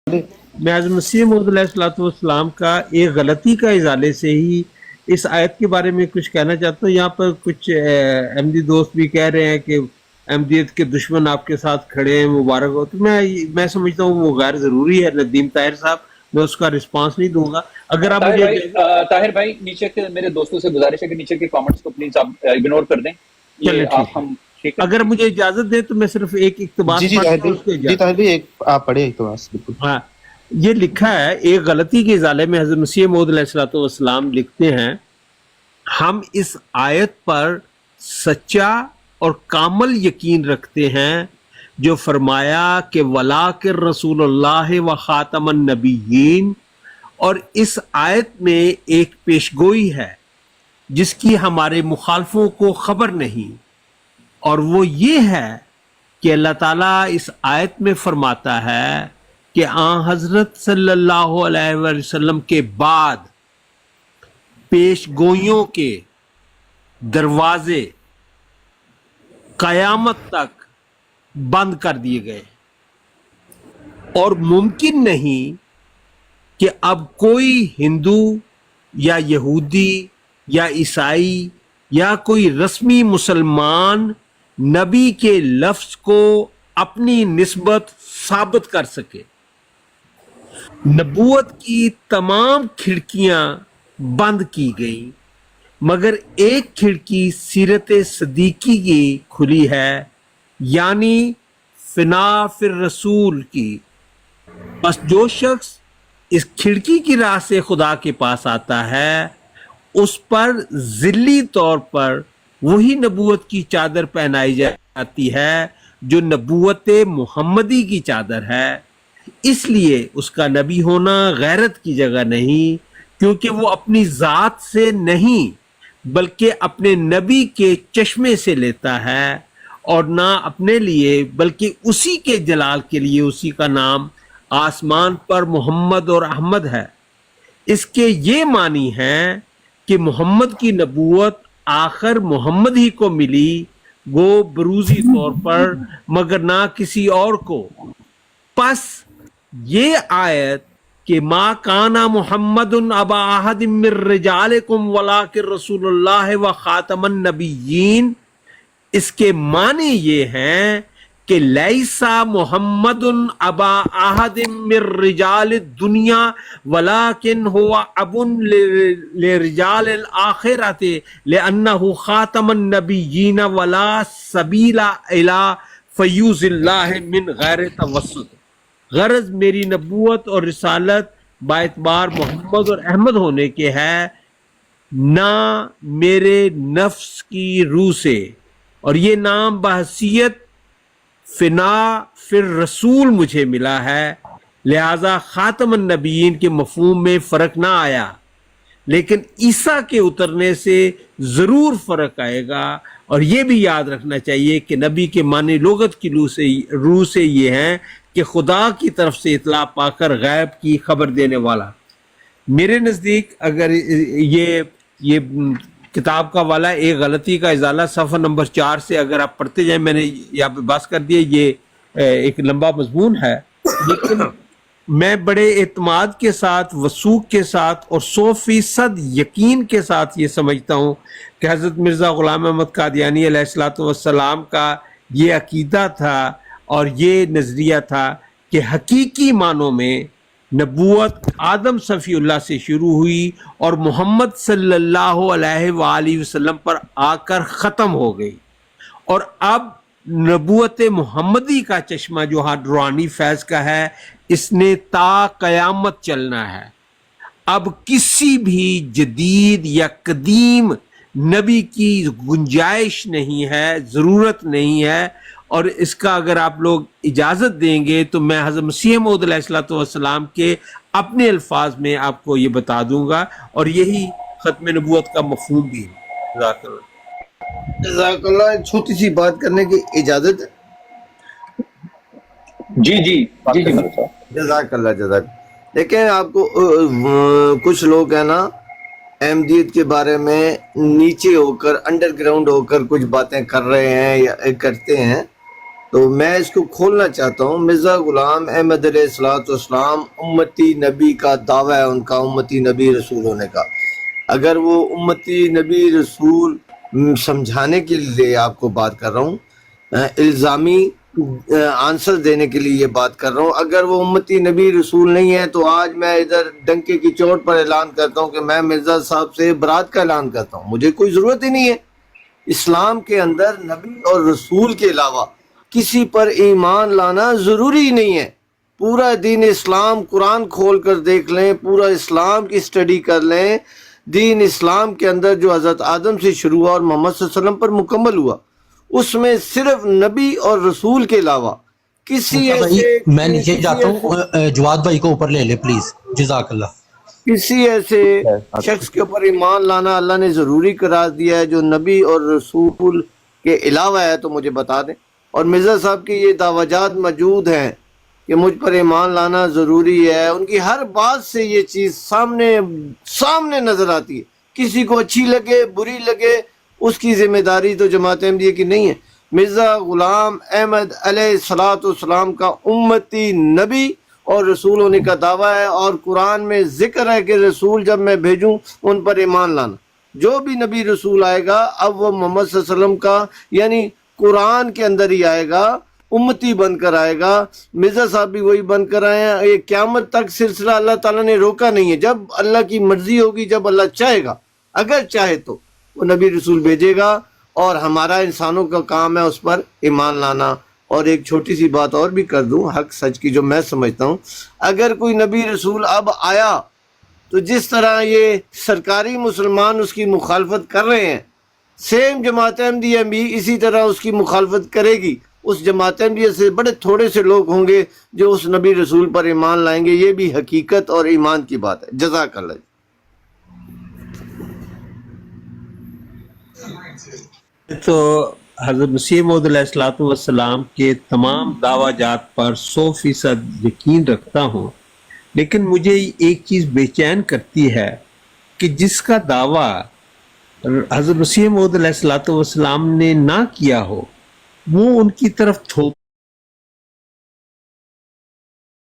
میں حضرت مسیح موعود علیہ الصلوۃ والسلام کا ایک غلطی کا ازالے سے ہی اس آیت کے بارے میں کچھ کہنا چاہتا ہوں۔ یہاں پر کچھ احمدی دوست بھی کہہ رہے ہیں کہ احمدیت کے دشمن آپ کے ساتھ کھڑے ہیں، مبارک ہو۔ تو میں سمجھتا ہوں وہ غیر ضروری ہے۔ ندیم طاہر صاحب، میں اس کا رسپانس نہیں دوں گا۔ اگر آپ مجھے طاہر بھائی نیچے کے میرے دوستوں سے گزارش ہے کہ نیچے کے کامنٹس کو پلیز آپ اگنور کر دیں۔ چلیں یہ ٹھیک آپ ہے، ہم ٹھیک ہے۔ اگر مجھے اجازت دیں تو میں صرف ایک اقتباس جی پڑھتا ہوں، اس کو جی طاہر بھائی ایک آپ پڑھے اقتباس بالکل۔ ہاں، یہ لکھا ہے ایک غلطی کے ازالے میں حضرت مسیح موعود علیہ الصلوۃ والسلام لکھتے ہیں، ہم اس آیت پر سچا اور کامل یقین رکھتے ہیں جو فرمایا کہ وَلَٰكِن رسول اللہ و خاتم النبیین، اور اس آیت میں ایک پیشگوئی ہے جس کی ہمارے مخالفوں کو خبر نہیں، اور وہ یہ ہے کہ اللہ تعالیٰ اس آیت میں فرماتا ہے کہ آن حضرت صلی اللہ علیہ وسلم کے بعد پیش گوئیوں کے دروازے قیامت تک بند کر دیے گئے، اور ممکن نہیں کہ اب کوئی ہندو یا یہودی یا عیسائی یا کوئی رسمی مسلمان نبی کے لفظ کو اپنی نسبت ثابت کر سکے۔ نبوت کی تمام کھڑکیاں بند کی گئیں، مگر ایک کھڑکی سیرت صدیقی کی کھلی ہے، یعنی فنا فی الرسول کی۔ بس جو شخص اس کھڑکی کی راہ سے خدا کے پاس آتا ہے، اس پر ذلی طور پر وہی نبوت کی چادر پہنائی جاتی ہے جو نبوت محمدی کی چادر ہے۔ اس لیے اس کا نبی ہونا غیرت کی جگہ نہیں، کیونکہ وہ اپنی ذات سے نہیں بلکہ اپنے نبی کے چشمے سے لیتا ہے، اور نہ اپنے لیے بلکہ اسی کے جلال کے لیے اسی کا نام آسمان پر محمد اور احمد ہے۔ اس کے یہ معنی ہیں کہ محمد کی نبوت آخر محمد ہی کو ملی، گو بروزی طور پر، مگر نہ کسی اور کو۔ پس یہ آیت کہ ما کانا محمد ابا احد من رجالکم ولکن رسول اللہ و خاتم النبیین، اس کے معنی یہ ہیں کہ لیسا محمد ابا احد من رجال الدنیا ولکن هو اب لرجال الاخرۃ لانہ خاتم النبیین ولا سبیل الی فیوز اللہ من غیر توسط۔ غرض میری نبوت اور رسالت باعتبار محمد اور احمد ہونے کے ہے، نہ میرے نفس کی روح سے، اور یہ نام بحیثیت فنا فی الرسول مجھے ملا ہے، لہذا خاتم النبیین کے مفہوم میں فرق نہ آیا، لیکن عیسیٰ کے اترنے سے ضرور فرق آئے گا۔ اور یہ بھی یاد رکھنا چاہیے کہ نبی کے معنی لغت کی روح سے یہ ہیں کہ خدا کی طرف سے اطلاع پا کر غیب کی خبر دینے والا۔ میرے نزدیک اگر یہ کتاب کا والا ایک غلطی کا ازالہ صفحہ نمبر 4 سے اگر آپ پڑھتے جائیں، میں نے یہاں پہ بات کر دیا، یہ ایک لمبا مضمون ہے، لیکن میں بڑے اعتماد کے ساتھ، وثوق کے ساتھ اور 100% یقین کے ساتھ یہ سمجھتا ہوں کہ حضرت مرزا غلام احمد قادیانی علیہ الصلوۃ والسلام کا یہ عقیدہ تھا اور یہ نظریہ تھا کہ حقیقی معنوں میں نبوت آدم صفی اللہ سے شروع ہوئی اور محمد صلی اللہ علیہ وآلہ وسلم پر آ کر ختم ہو گئی، اور اب نبوت محمدی کا چشمہ جو روحانی فیض کا ہے، اس نے تا قیامت چلنا ہے۔ اب کسی بھی جدید یا قدیم نبی کی گنجائش نہیں ہے، ضرورت نہیں ہے، اور اس کا اگر آپ لوگ اجازت دیں گے تو میں حضرت مسیح موعود علیہ الصلوۃ والسلام کے اپنے الفاظ میں آپ کو یہ بتا دوں گا، اور یہی ختم نبوت کا مفہوم بھی ہے۔ جزاک اللہ۔ جزاک اللہ۔ ایک چھوٹی سی بات کرنے کی اجازت ہے؟ جی جزاک اللہ جزاک۔ دیکھیں آپ کو کچھ لوگ ہیں نا احمدیت کے بارے میں نیچے ہو کر، انڈر گراؤنڈ ہو کر کچھ باتیں کر رہے ہیں یا کرتے ہیں، تو میں اس کو کھولنا چاہتا ہوں. مرزا غلام احمد علیہ السلام امتی نبی کا دعویٰ ہے، ان کا امتی نبی رسول ہونے کا. اگر وہ امتی نبی رسول سمجھانے کے لیے آپ کو بات کر رہا ہوں، الزامی آنسر دینے کے لیے یہ بات کر رہا ہوں، اگر وہ امتی نبی رسول نہیں ہے تو آج میں ادھر ڈنکے کی چوٹ پر اعلان کرتا ہوں کہ میں مرزا صاحب سے برات کا اعلان کرتا ہوں. مجھے کوئی ضرورت ہی نہیں ہے. اسلام کے اندر نبی اور رسول کے علاوہ کسی پر ایمان لانا ضروری نہیں ہے. پورا دین اسلام قرآن کھول کر دیکھ لیں، پورا اسلام کی اسٹڈی کر لیں. دین اسلام کے اندر جو حضرت آدم سے شروع ہوا اور محمد صلی اللہ علیہ وسلم پر مکمل ہوا، اس میں صرف نبی اور رسول کے علاوہ کسی ایسے میں نیچے جاتا ہوں، جواد بھائی کو اوپر لے لے پلیز، جزاک اللہ. کسی ایسے شخص کے اوپر ایمان لانا اللہ نے ضروری قرار دیا ہے جو نبی اور رسول کے علاوہ ہے تو مجھے بتا دیں. اور مرزا صاحب کی یہ دعوجات موجود ہیں کہ مجھ پر ایمان لانا ضروری ہے. ان کی ہر بات سے یہ چیز سامنے نظر آتی ہے. کسی کو اچھی لگے بری لگے، اس کی ذمہ داری تو جماعت احمدیہ کی نہیں ہے. مرزا غلام احمد علیہ السلام کا امتی نبی اور رسول ہونے کا دعویٰ ہے، اور قرآن میں ذکر ہے کہ رسول جب میں بھیجوں ان پر ایمان لانا. جو بھی نبی رسول آئے گا اب وہ محمد صلی اللہ علیہ وسلم کا یعنی قرآن کے اندر ہی آئے گا، امتی بن کر آئے گا. مرزا صاحب بھی وہی بن کر آئے ہیں. یہ قیامت تک سلسلہ اللہ تعالیٰ نے روکا نہیں ہے. جب اللہ کی مرضی ہوگی، جب اللہ چاہے گا، اگر چاہے تو وہ نبی رسول بھیجے گا، اور ہمارا انسانوں کا کام ہے اس پر ایمان لانا. اور ایک چھوٹی سی بات اور بھی کر دوں حق سچ کی جو میں سمجھتا ہوں، اگر کوئی نبی رسول اب آیا تو جس طرح یہ سرکاری مسلمان اس کی مخالفت کر رہے ہیں، سیم جماعت احمدیہ بھی اسی طرح اس کی مخالفت کرے گی. اس جماعت احمدیہ سے بڑے تھوڑے سے لوگ ہوں گے جو اس نبی رسول پر ایمان لائیں گے. یہ بھی حقیقت اور ایمان کی بات ہے. جزاک اللہ. تو حضرت مسیح موعود علیہ الصلوۃ والسلام کے تمام دعویٰ جات پر 100% یقین رکھتا ہوں، لیکن مجھے ایک چیز بے چین کرتی ہے کہ جس کا دعویٰ حضرت مسیح موعود علیہ الصلوۃ والسلام نے نہ کیا ہو، وہ ان کی طرف تھوپ